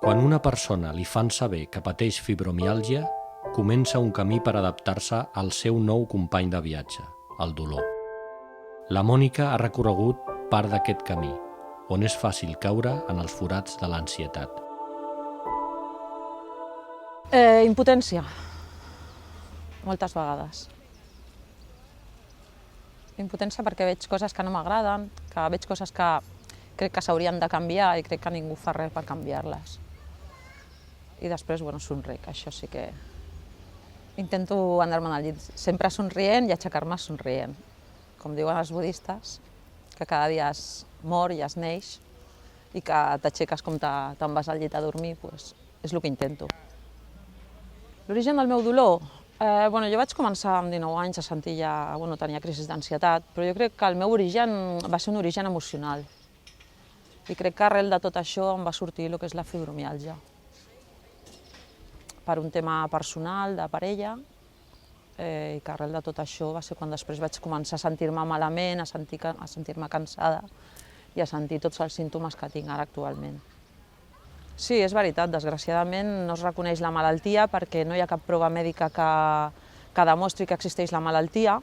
Quan una persona li fan saber que pateix fibromiàlgia, comença un camí per adaptar-se al seu nou company de viatge, el dolor. La Mònica ha recorregut part d'aquest camí, on és fàcil caure en els forats de l'ansietat. Impotència. Moltes vegades. Impotència perquè veig coses que no m'agraden, que veig coses que crec que s'haurien de canviar i crec que ningú fa res per canviar-les. I després, somric, això sí que... Intento anar-me'n al llit sempre somrient i aixecar-me somrient. Com diuen els budistes, que cada dia es mor i es neix i que t'aixeques com te'n vas al llit a dormir, és el que intento. L'origen del meu dolor? Jo vaig començar amb 19 anys a sentir ja... tenia crisis d'ansietat, però jo crec que el meu origen va ser un origen emocional. I crec que arrel de tot això em va sortir el que és la fibromiàlgia. Per un tema personal, de parella, i que arrel de tot això va ser quan després vaig començar a sentir-me malament, a sentir-me cansada i a sentir tots els símptomes que tinc ara actualment. Sí, és veritat, desgraciadament no es reconeix la malaltia perquè no hi ha cap prova mèdica que demostri que existeix la malaltia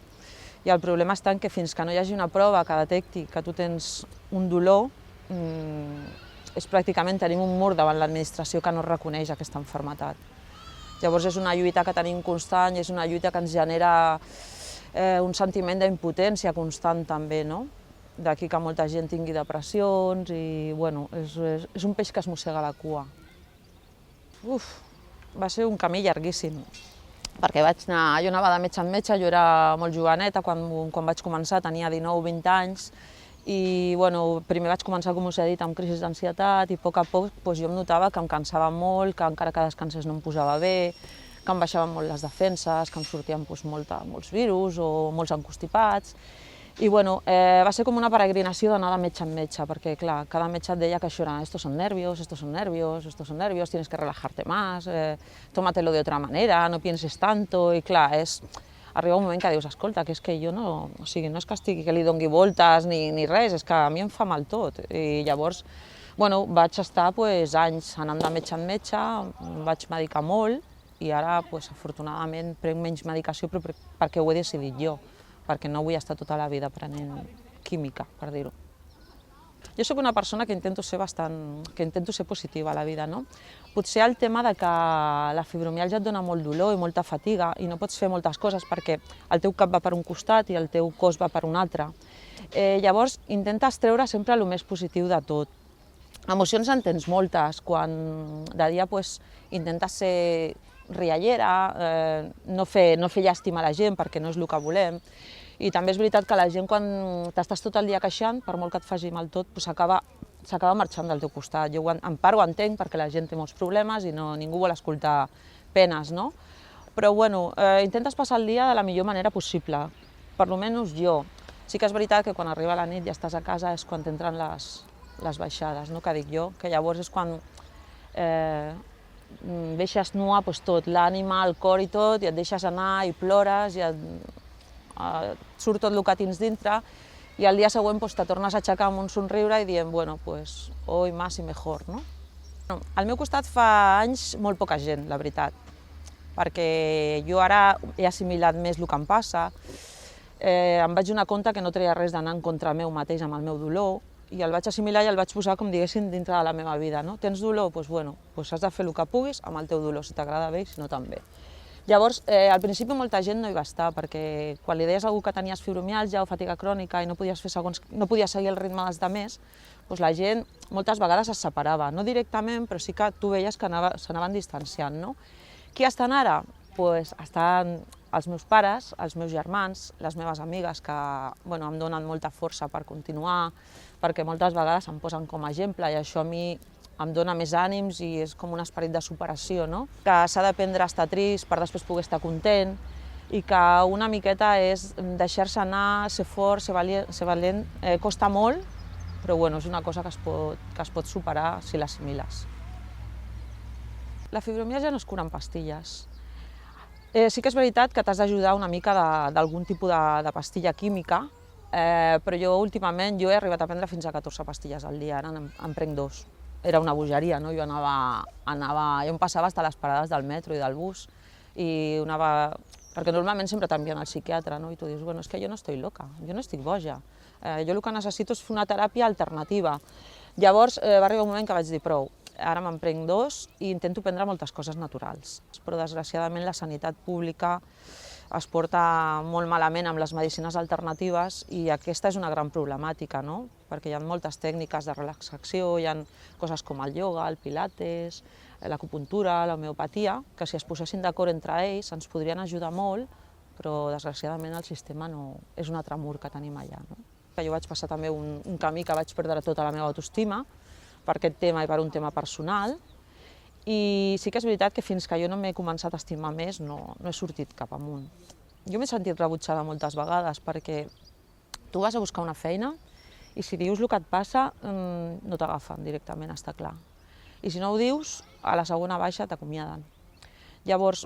i el problema està en que fins que no hi hagi una prova que detecti que tu tens un dolor, és pràcticament tenim un mur davant l'administració que no reconeix aquesta malaltia. Llavors és una lluita que tenim constant i és una lluita que ens genera un sentiment d'impotència constant també, no? D'aquí que molta gent tingui depressions i, és un peix que es mossega la cua. Va ser un camí llarguíssim, perquè jo anava de metge en metge, jo era molt joveneta, quan vaig començar tenia 19-20 anys, i primer vaig començar, com us he dit, amb crisis d'ansietat i a poc jo em notava que em cansava molt, que encara que descansés no em posava bé, que em baixaven molt les defenses, que em sortien molts virus o molts encostipats. I va ser com una peregrinació d'anar de metge en metge, perquè clar, cada metge et deia que això era estos son nervios, estos son nervios, estos son nervios, tienes que relajarte más, tómatelo de otra manera, no pienses tanto, i clar, arriba un moment que dius, escolta, que és que jo no és que li doni voltes ni res, és que a mi em fa mal tot. I llavors, vaig estar anys anant de metge en metge, vaig medicar molt i ara, afortunadament, prenc menys medicació perquè ho he decidit jo, perquè no vull estar tota la vida prenent química, per dir-ho. Jo soc una persona que intento ser positiva a la vida, no? Potser el tema de que la fibromiàlgia et dona molt dolor i molta fatiga i no pots fer moltes coses perquè el teu cap va per un costat i el teu cos va per un altre. Llavors, intentes treure sempre el més positiu de tot. Emocions en tens moltes, quan de dia intentes ser riallera, no fer llàstima a la gent perquè no és el que volem. I també és veritat que la gent, quan t'estàs tot el dia queixant, per molt que et faci mal tot, s'acaba marxant del teu costat. Jo en part ho entenc perquè la gent té molts problemes i ningú vol escoltar penes, no? Però intentes passar el dia de la millor manera possible, per almenys jo. Sí que és veritat que quan arriba la nit i estàs a casa és quan t'entren les baixades, no? Que dic jo, que llavors és quan deixes nua tot, l'ànima, el cor i tot, i et deixes anar i plores, i surt tot el que tens dintre, i al dia següent te tornes a aixecar amb un somriure i dient, hoy más y mejor, no? Al meu costat fa anys molt poca gent, la veritat, perquè jo ara he assimilat més el que em passa, em vaig donar compte que no treia res d'anar en contra meu mateix amb el meu dolor, i el vaig assimilar i el vaig posar, com diguéssim, dintre de la meva vida, no? Tens dolor? Doncs has de fer el que puguis amb el teu dolor, si t'agrada bé i si no també. Llavors, al principi molta gent no hi va estar, perquè quan li deies a algú que tenies fibromiàlgia o fatiga crònica i no podies seguir el ritme dels altres, la gent moltes vegades es separava, no directament, però sí que tu veies que s'anaven distanciant, no? Qui estan ara? Estan els meus pares, els meus germans, les meves amigues, que em donen molta força per continuar, perquè moltes vegades em posen com a exemple i això a mi em dona més ànims i és com un esperit de superació, no? Que s'ha d'aprendre a estar trist per després poder estar content i que una miqueta és deixar-se anar, ser fort, ser valent, costa molt, però és una cosa que es pot superar si l'assimiles. La fibromiàlgia no es cura amb pastilles. Sí que és veritat que t'has d'ajudar una mica d'algun tipus de pastilla química, però jo últimament he arribat a prendre fins a 14 pastilles al dia, ara en prenc 2. era una bogeria, no? Jo em passava fins a les parades del metro i del bus, i perquè normalment sempre t'envien al psiquiatre, no? I tu dius, bueno, és que jo no estic loca, jo no estic boja, jo el que necessito és fer una teràpia alternativa. Llavors va arribar un moment que vaig dir, prou, ara me'n prenc 2 i intento prendre moltes coses naturals, però desgraciadament la sanitat pública es porta molt malament amb les medicines alternatives i aquesta és una gran problemàtica, no? Perquè hi ha moltes tècniques de relaxació, hi ha coses com el ioga, el pilates, l'acupuntura, l'homeopatia, que si es posessin d'acord entre ells ens podrien ajudar molt, però desgraciadament el sistema no és un altre mur que tenim allà. No? Jo vaig passar també un camí que vaig perdre tota la meva autoestima per aquest tema i per un tema personal, i sí que és veritat que fins que jo no m'he començat a estimar més no he sortit cap amunt. Jo m'he sentit rebutjada moltes vegades perquè tu vas a buscar una feina i si dius el que et passa no t'agafen directament, està clar. I si no ho dius, a la segona baixa t'acomiaden. Llavors,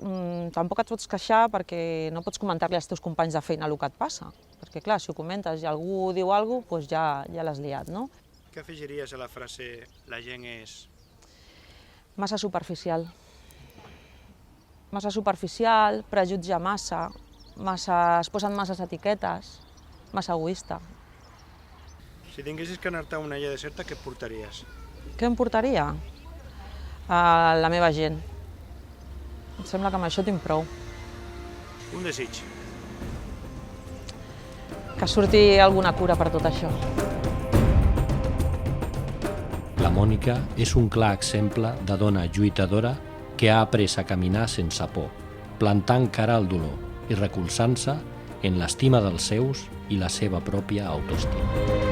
tampoc et pots queixar perquè no pots comentar-li als teus companys de feina el que et passa. Perquè clar, si ho comentes i algú diu alguna cosa, doncs ja l'has liat, no? Què afegiries a la frase "la gent és"? Massa superficial. Massa superficial, prejutja massa, es posen masses etiquetes, massa egoista. Si tinguessis que anar-te a una illa deserta, què et portaries? Què em portaria? La meva gent. Em sembla que amb això tinc prou. Un desig. Que surti alguna cura per tot això. La Mònica és un clar exemple de dona lluitadora que ha après a caminar sense por, plantant cara al dolor i recolzant-se en l'estima dels seus i la seva pròpia autoestima.